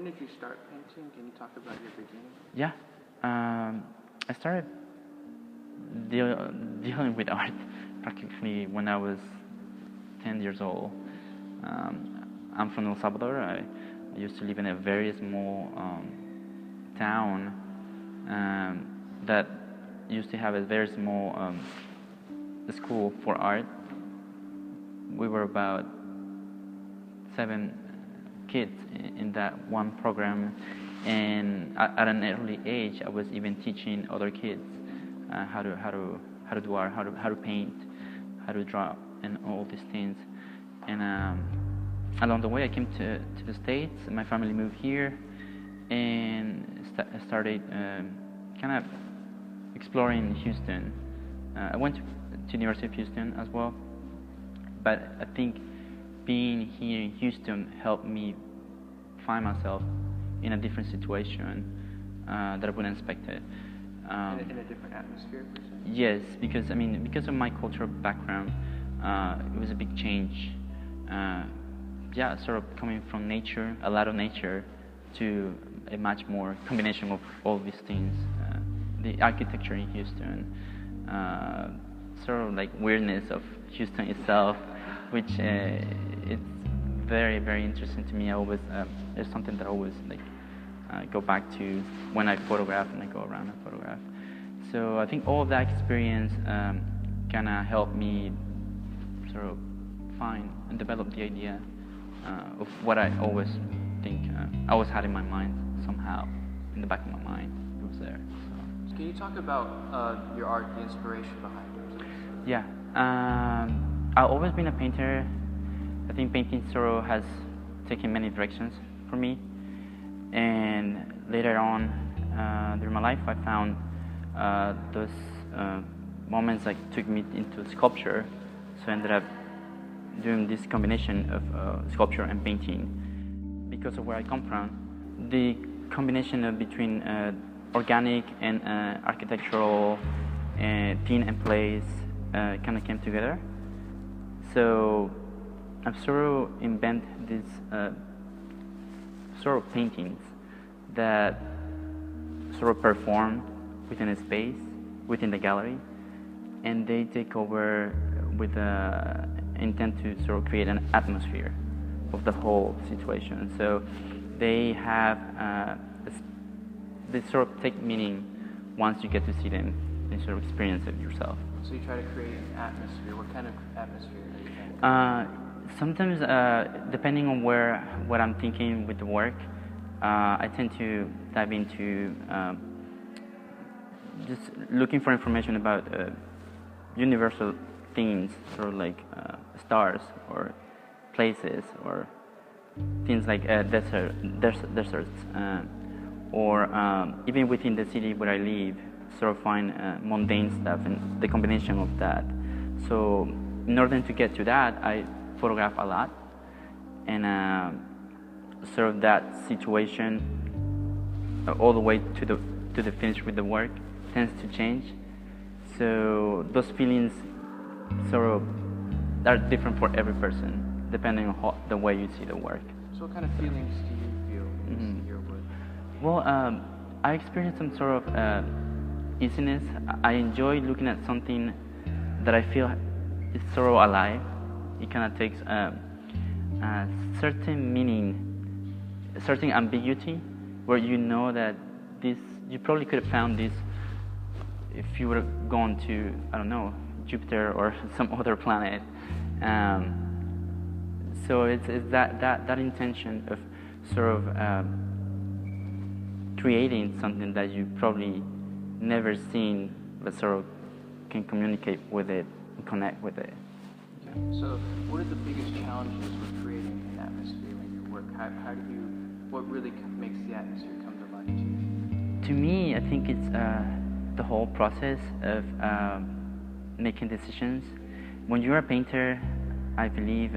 When did you start painting? Can you talk about your beginning? Yeah, I started dealing with art practically when I was 10 years old. I'm from El Salvador. I used to live in a very small town that used to have a very small school for art. We were about 7 kids in that one program, and at an early age, I was even teaching other kids how to do art, how to paint, how to draw, and all these things. And along the way, I came to the States. My family moved here, and started kind of exploring Houston. I went to University of Houston as well, but I think being here in Houston helped me find myself in a different situation that I wouldn't expect it. In a different atmosphere, per se? Yes, because of my cultural background, it was a big change. Sort of coming from nature, a lot of nature, to a much more combination of all these things. The architecture in Houston, sort of like weirdness of Houston itself, which it's very, very interesting to me. I always there's something that I always go back to when I photograph and I go around and photograph. So I think all of that experience kind of helped me sort of find and develop the idea of what I always think I always had in my mind somehow, in the back of my mind. It was there. So. Can you talk about your art, the inspiration behind it? Yeah, I've always been a painter. I think painting sort of has taken many directions for me, and later on during my life, I found those moments that took me into sculpture. So I ended up doing this combination of sculpture and painting. Because of where I come from, the combination of between organic and architectural thin and place kind of came together. So I've sort of invented these sort of paintings that sort of perform within a space, within the gallery, and they take over with the intent to sort of create an atmosphere of the whole situation. So they have they sort of take meaning once you get to see them and sort of experience it yourself. So you try to create an atmosphere. What kind of atmosphere are you trying to create? Sometimes, depending on what I'm thinking with the work, I tend to dive into just looking for information about universal things, sort of like stars or places or things like deserts, or even within the city where I live, sort of find mundane stuff and the combination of that. So in order to get to that, I photograph a lot, and sort of that situation all the way to the finish with the work tends to change. So those feelings sort of are different for every person, depending on the way you see the work. So what kind of feelings do you feel when you see your work? Well, I experience some sort of easiness. I enjoy looking at something that I feel is sort of alive. It kind of takes a certain meaning, a certain ambiguity, where you know that you probably could have found this if you would have gone to, I don't know, Jupiter or some other planet. So it's that intention of sort of creating something that you probably never seen, but sort of can communicate with it and connect with it. Okay. So what are the biggest challenges with creating an atmosphere in your work? What really makes the atmosphere come to life to you? To me, I think it's the whole process of making decisions. When you're a painter, I believe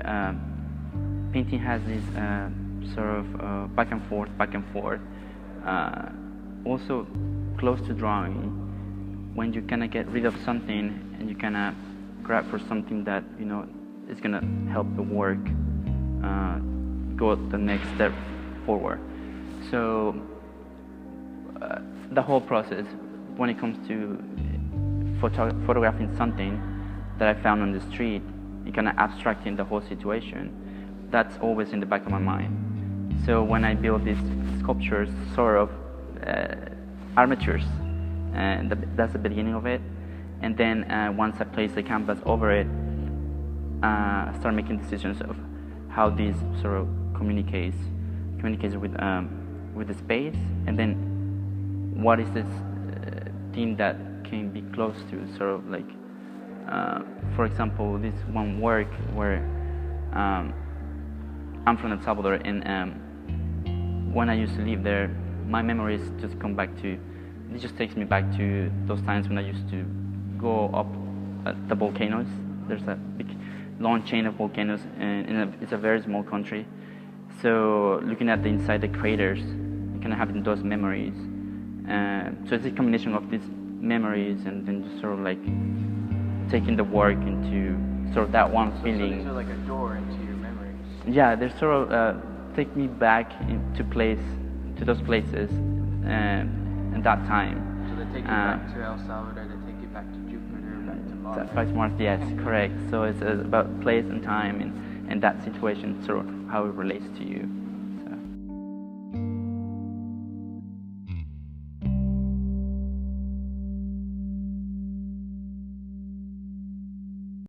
painting has this sort of back and forth. Also close to drawing, when you kind of get rid of something and you kind of grab for something that is going to help the work go the next step forward. So the whole process, when it comes to photographing something that I found on the street, and kind of abstracting the whole situation, that's always in the back of my mind. So when I build these sculptures, sort of armatures, and that's the beginning of it. And then once I place the canvas over it, I start making decisions of how this sort of communicates with the space, and then what is this thing that can be close to, sort of like, for example, this one work where I'm from El Salvador, and when I used to live there, my memories just come back to, it just takes me back to those times when I used to go up the volcanoes. There's a big long chain of volcanoes, and it's a very small country. So looking at the inside the craters, and kind of having those memories. So it's a combination of these memories and then just sort of like taking the work into sort of that one feeling. So these are like a door into your memories. Yeah, they sort of take me back to those places and that time. So they take you back to El Salvador, they take you back to Jupiter, back to Mars. Back to Mars, yes, correct. So it's about place and time and that situation, sort of how it relates to you.